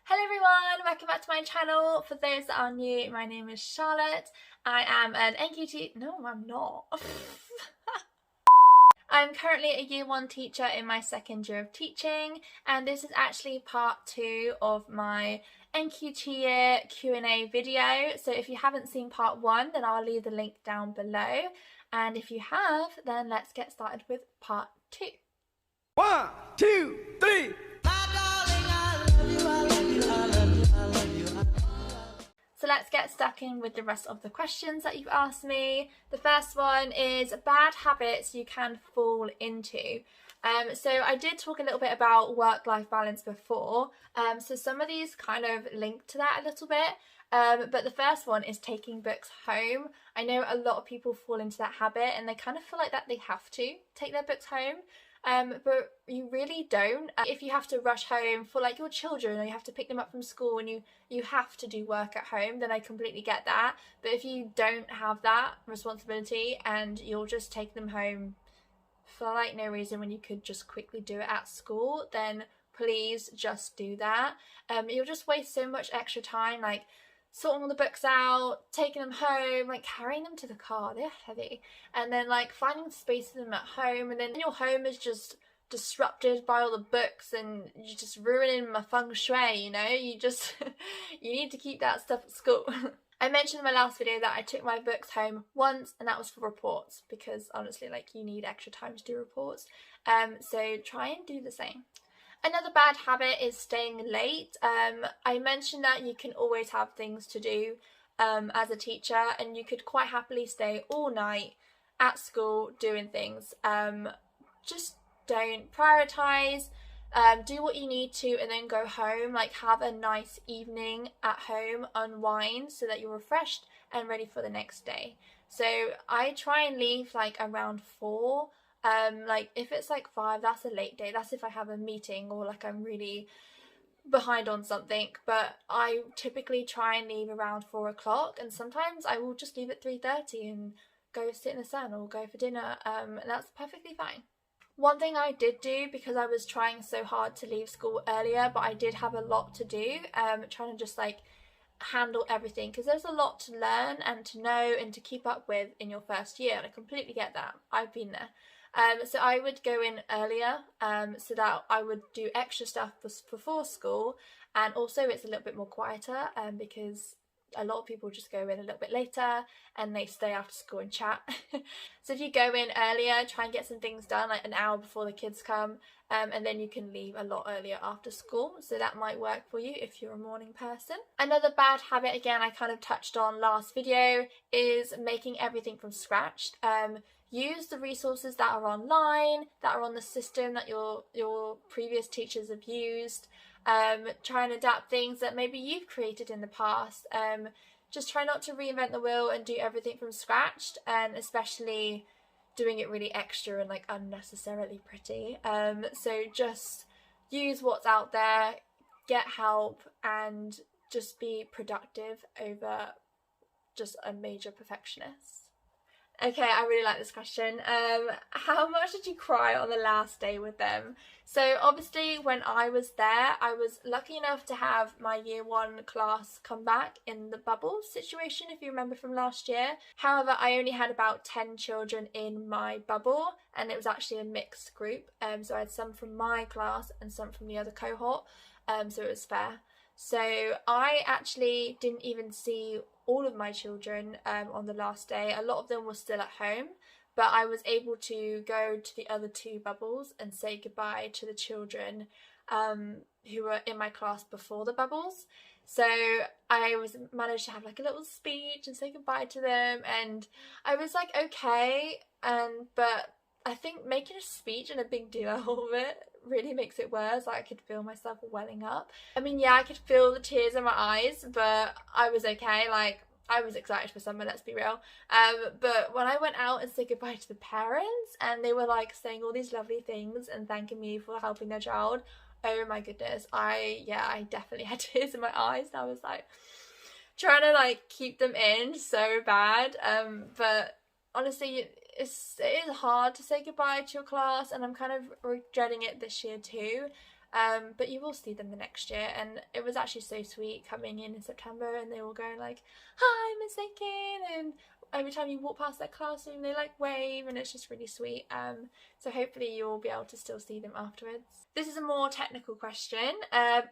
Hello everyone, welcome back to my channel. For those that are new, my name is Charlotte. I am an NQT, no I'm not. I'm currently a year 1 teacher in my second year of teaching, and this is actually part 2 of my NQT year Q&A video. So if you haven't seen part 1, then I'll leave the link down below. And if you have, then let's get started with part 2. 1, 2, 3. So let's get stuck in with the rest of the questions that you've asked me. The first one is bad habits you can fall into. So I did talk a little bit about work-life balance before. So some of these kind of link to that a little bit. But the first one is taking books home. I know a lot of people fall into that habit and they kind of feel like that they have to take their books home. But you really don't. If you have to rush home for like your children, or you have to pick them up from school and you have to do work at home, then I completely get that. But if you don't have that responsibility and you'll just take them home for like no reason when you could just quickly do it at school, then please just do that. You'll just waste so much extra time, like sorting all the books out, taking them home, like carrying them to the car, they're heavy, and then like finding space for them at home, and then your home is just disrupted by all the books and you're just ruining my feng shui, you know. You just you need to keep that stuff at school. I mentioned in my last video that I took my books home once, and that was for reports, because honestly, like, you need extra time to do reports, so try and do the same. Another bad habit is staying late. I mentioned that you can always have things to do as a teacher, and you could quite happily stay all night at school doing things. Just don't prioritise, do what you need to, and then go home. Like, have a nice evening at home, unwind so that you're refreshed and ready for the next day. So I try and leave like around 4. Like if it's like 5, that's a late day. That's if I have a meeting or like I'm really behind on something. But I typically try and leave around 4 o'clock, and sometimes I will just leave at 3:30 and go sit in the sun or go for dinner, and that's perfectly fine. One thing I did do, because I was trying so hard to leave school earlier, but I did have a lot to do, trying to just like handle everything, because there's a lot to learn and to know and to keep up with in your first year, and I completely get that. I've been there. So I would go in earlier, so that I would do extra stuff before school, and also it's a little bit more quieter, because a lot of people just go in a little bit later and they stay after school and chat. So if you go in earlier, try and get some things done like an hour before the kids come, and then you can leave a lot earlier after school, so that might work for you if you're a morning person. Another bad habit, again, I kind of touched on last video, is making everything from scratch. Use the resources that are online, that are on the system that your previous teachers have used. Try and adapt things that maybe you've created in the past. Just try not to reinvent the wheel and do everything from scratch, and especially doing it really extra and like unnecessarily pretty. So just use what's out there, get help, and just be productive over just a major perfectionist. Okay, I really like this question. How much did you cry on the last day with them? So obviously when I was there, I was lucky enough to have my year 1 class come back in the bubble situation, if you remember from last year. However, I only had about 10 children in my bubble, and it was actually a mixed group. So I had some from my class and some from the other cohort, so it was fair. So I actually didn't even see all of my children on the last day. A lot of them were still at home, but I was able to go to the other 2 bubbles and say goodbye to the children who were in my class before the bubbles. So I managed to have like a little speech and say goodbye to them, and I was like, okay, but I think making a speech and a big deal out of it really makes it worse. Like, I could feel myself welling up. I mean, yeah, I could feel the tears in my eyes, but I was okay. Like, I was excited for summer, let's be real. But when I went out and said goodbye to the parents, and they were like saying all these lovely things and thanking me for helping their child, oh my goodness, I definitely had tears in my eyes, and I was like trying to like keep them in so bad. But honestly, it is hard to say goodbye to your class, and I'm kind of dreading it this year too. but you will see them the next year. And it was actually so sweet coming in September and they were going like, "Hi, Miss Aiken," and every time you walk past their classroom they like wave, and it's just really sweet. So hopefully you'll be able to still see them afterwards. This is a more technical question.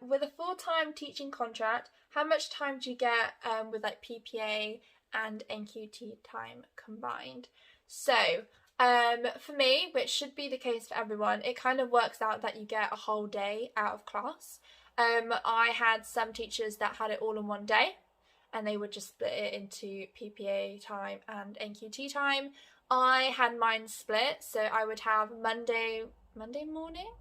With a full-time teaching contract, how much time do you get with like PPA and NQT time combined? So for me, which should be the case for everyone, it kind of works out that you get a whole day out of class. I had some teachers that had it all in one day, and they would just split it into PPA time and NQT time. I had mine split, so I would have Monday morning?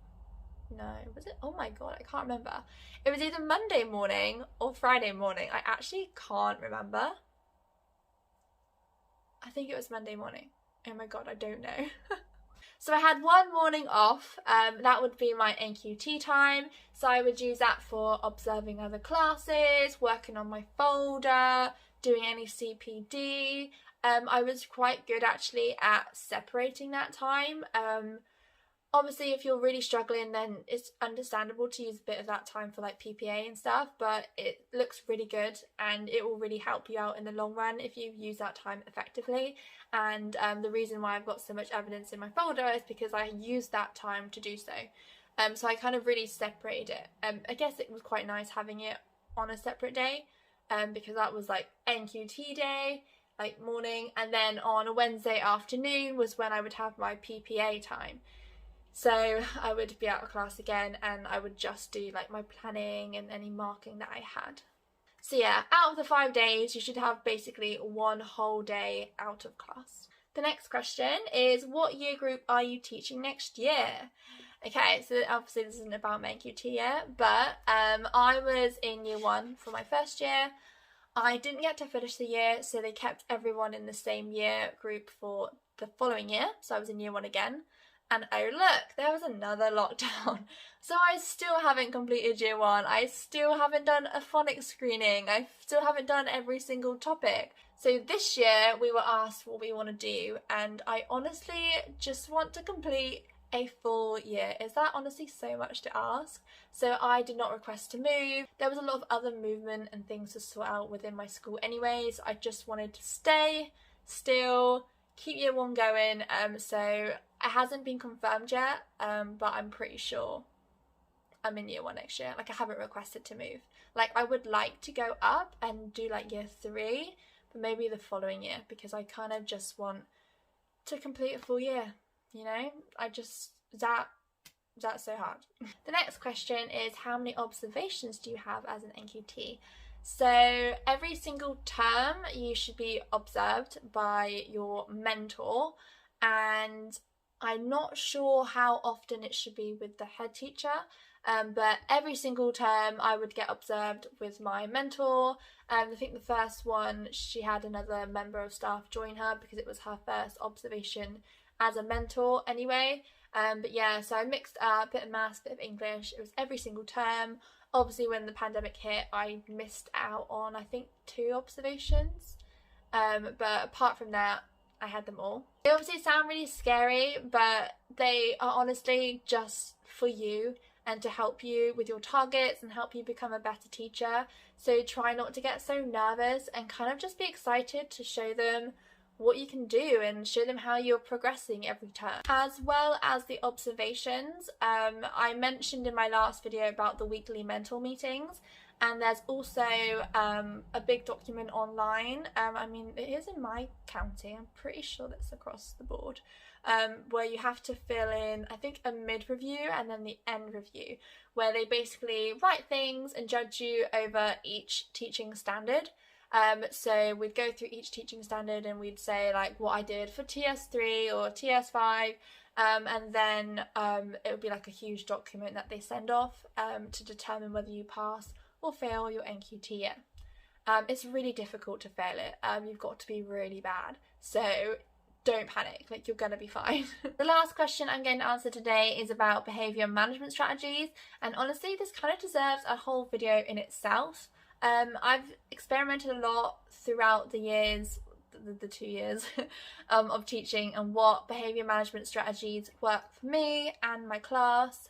No, was it? Oh my god, I can't remember. It was either Monday morning or Friday morning. I actually can't remember. I think it was Monday morning. Oh my god, I don't know. So I had one morning off, that would be my NQT time, so I would use that for observing other classes, working on my folder, doing any CPD. I was quite good actually at separating that time. Obviously if you're really struggling then it's understandable to use a bit of that time for like PPA and stuff, but it looks really good and it will really help you out in the long run if you use that time effectively. And the reason why I've got so much evidence in my folder is because I used that time to do so. So I kind of really separated it. I guess it was quite nice having it on a separate day, because that was like NQT day, like morning, and then on a Wednesday afternoon was when I would have my PPA time. So I would be out of class again and I would just do like my planning and any marking that I had. So yeah, out of the 5 days, you should have basically one whole day out of class. The next question is, what year group are you teaching next year? Okay, so obviously this isn't about my NQT yet, but I was in year 1 for my first year. I didn't get to finish the year, so they kept everyone in the same year group for the following year. So I was in year 1 again. And oh look, there was another lockdown. So I still haven't completed year 1. I still haven't done a phonics screening. I still haven't done every single topic. So this year we were asked what we want to do, and I honestly just want to complete a full year. Is that honestly so much to ask? So I did not request to move. There was a lot of other movement and things to sort out within my school anyways. I just wanted to stay still, keep year 1 going. So it hasn't been confirmed yet, but I'm pretty sure I'm in year 1 next year. Like, I haven't requested to move. Like, I would like to go up and do like year 3, but maybe the following year, because I kind of just want to complete a full year, you know? That's so hard. The next question is, how many observations do you have as an NQT? So every single term you should be observed by your mentor, and I'm not sure how often it should be with the head teacher, but every single term I would get observed with my mentor. I think the first one, she had another member of staff join her because it was her first observation as a mentor anyway. But yeah, so I mixed up a bit of maths, a bit of English. It was every single term. Obviously when the pandemic hit, I missed out on I think 2 observations, but apart from that I had them all. They obviously sound really scary, but they are honestly just for you and to help you with your targets and help you become a better teacher. So try not to get so nervous and kind of just be excited to show them what you can do and show them how you're progressing every term. As well as the observations, I mentioned in my last video about the weekly mentor meetings, and there's also a big document online, I mean it is in my county, I'm pretty sure that's across the board, where you have to fill in I think a mid-review and then the end review, where they basically write things and judge you over each teaching standard. So we'd go through each teaching standard and we'd say like what I did for TS3 or TS5, and then it would be like a huge document that they send off to determine whether you pass or fail your NQT year. It's really difficult to fail it. You've got to be really bad, so don't panic, like you're gonna be fine. The last question I'm going to answer today is about behaviour management strategies, and honestly this kind of deserves a whole video in itself. I've experimented a lot throughout the years, the 2 years of teaching, and what behaviour management strategies work for me and my class.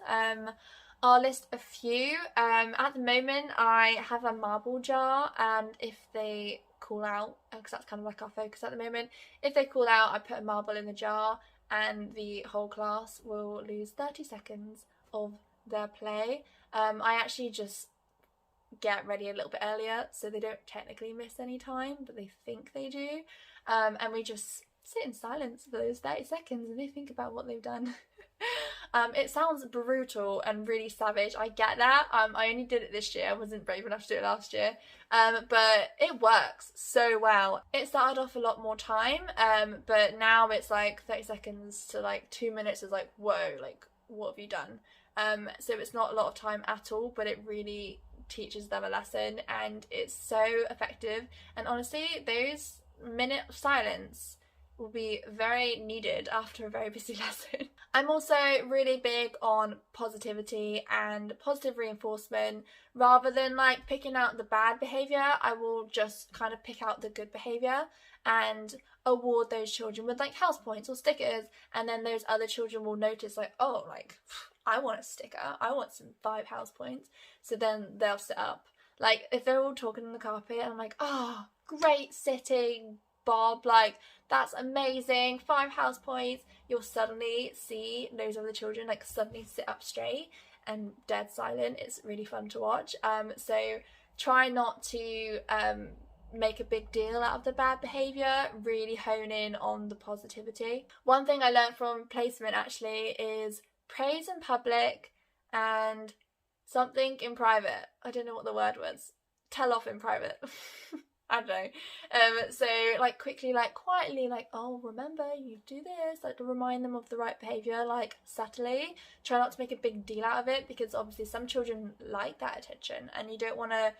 I'll list a few. At the moment I have a marble jar, and if they call out, because that's kind of like our focus at the moment, if they call out I put a marble in the jar and the whole class will lose 30 seconds of their play. I actually just get ready a little bit earlier so they don't technically miss any time, but they think they do. And we just sit in silence for those 30 seconds and they think about what they've done. It sounds brutal and really savage, I get that. I only did it this year, I wasn't brave enough to do it last year, but it works so well. It started off a lot more time, but now it's like 30 seconds to like 2 minutes is like, whoa, like what have you done? So it's not a lot of time at all, but it really teaches them a lesson and it's so effective. And honestly, those minute of silence will be very needed after a very busy lesson. I'm also really big on positivity and positive reinforcement. Rather than like picking out the bad behaviour, I will just kind of pick out the good behaviour and award those children with like house points or stickers, and then those other children will notice like, oh, like I want a sticker, I want some 5 house points, so then they'll sit up. Like if they're all talking on the carpet and I'm like, oh, great sitting, Bob, like that's amazing, 5 house points, you'll suddenly see those other children like suddenly sit up straight and dead silent. It's really fun to watch. So try not to make a big deal out of the bad behaviour, really hone in on the positivity. One thing I learned from placement actually is praise in public and something in private. I don't know what the word was. Tell off in private. I don't know. So like quickly, like quietly, like, oh, remember you do this, like to remind them of the right behaviour, like subtly. Try not to make a big deal out of it, because obviously some children like that attention and you don't want to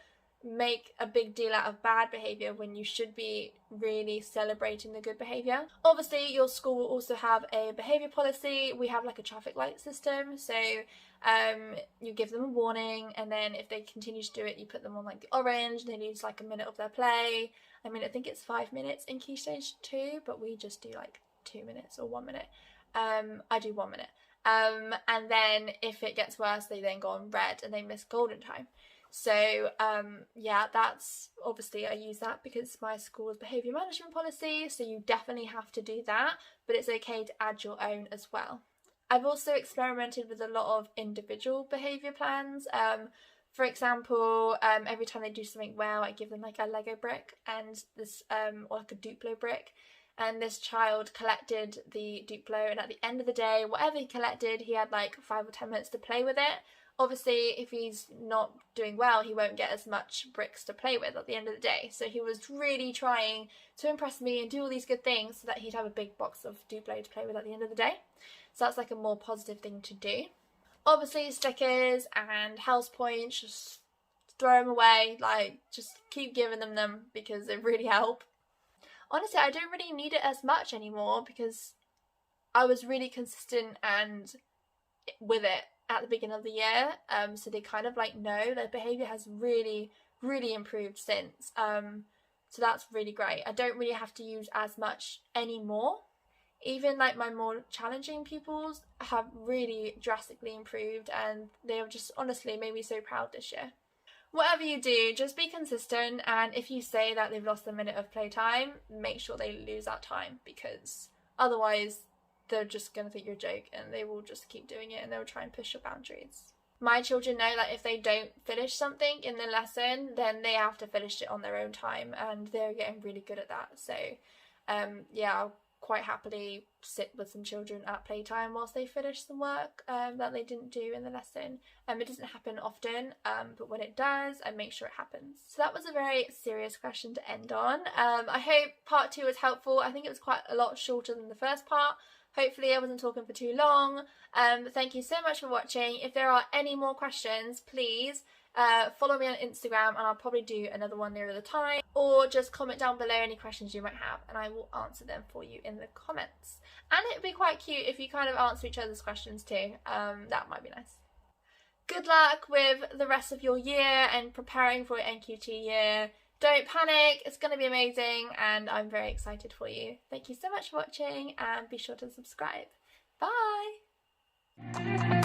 make a big deal out of bad behaviour when you should be really celebrating the good behaviour. Obviously your school will also have a behaviour policy. We have like a traffic light system, so you give them a warning, and then if they continue to do it you put them on like the orange. They lose like a minute of their play. I mean, I think it's 5 minutes in Key Stage 2, but we just do like 2 minutes or 1 minute. I do 1 minute, and then if it gets worse they then go on red and they miss golden time. So yeah, that's obviously I use that because my school's behaviour management policy, so you definitely have to do that, but it's okay to add your own as well. I've also experimented with a lot of individual behaviour plans. For example, every time they do something well, I give them like a Lego brick and this or like a Duplo brick, and this child collected the Duplo, and at the end of the day, whatever he collected, he had like 5 or 10 minutes to play with it. Obviously, if he's not doing well, he won't get as much bricks to play with at the end of the day. So he was really trying to impress me and do all these good things so that he'd have a big box of Duplo to play with at the end of the day. So that's like a more positive thing to do. Obviously, stickers and house points, just throw them away. Like, just keep giving them because they really help. Honestly, I don't really need it as much anymore because I was really consistent and with it at the beginning of the year, so they kind of like know their behaviour has really improved since, so that's really great. I don't really have to use as much anymore. Even like my more challenging pupils have really drastically improved, and they have just honestly made me so proud this year. Whatever you do, just be consistent, and if you say that they've lost a minute of playtime, make sure they lose that time, because otherwise they're just going to think you're a joke and they will just keep doing it and they'll try and push your boundaries. My children know that if they don't finish something in the lesson, then they have to finish it on their own time, and they're getting really good at that. So yeah, I'll quite happily sit with some children at playtime whilst they finish some work that they didn't do in the lesson. It doesn't happen often, but when it does, I make sure it happens. So that was a very serious question to end on. I hope part 2 was helpful. I think it was quite a lot shorter than the first part. Hopefully I wasn't talking for too long. Thank you so much for watching. If there are any more questions, please follow me on Instagram, and I'll probably do another one nearer the time, or just comment down below any questions you might have and I will answer them for you in the comments. And it would be quite cute if you kind of answer each other's questions too. That might be nice. Good luck with the rest of your year and preparing for your NQT year. Don't panic, it's going to be amazing, and I'm very excited for you. Thank you so much for watching, and be sure to subscribe. Bye!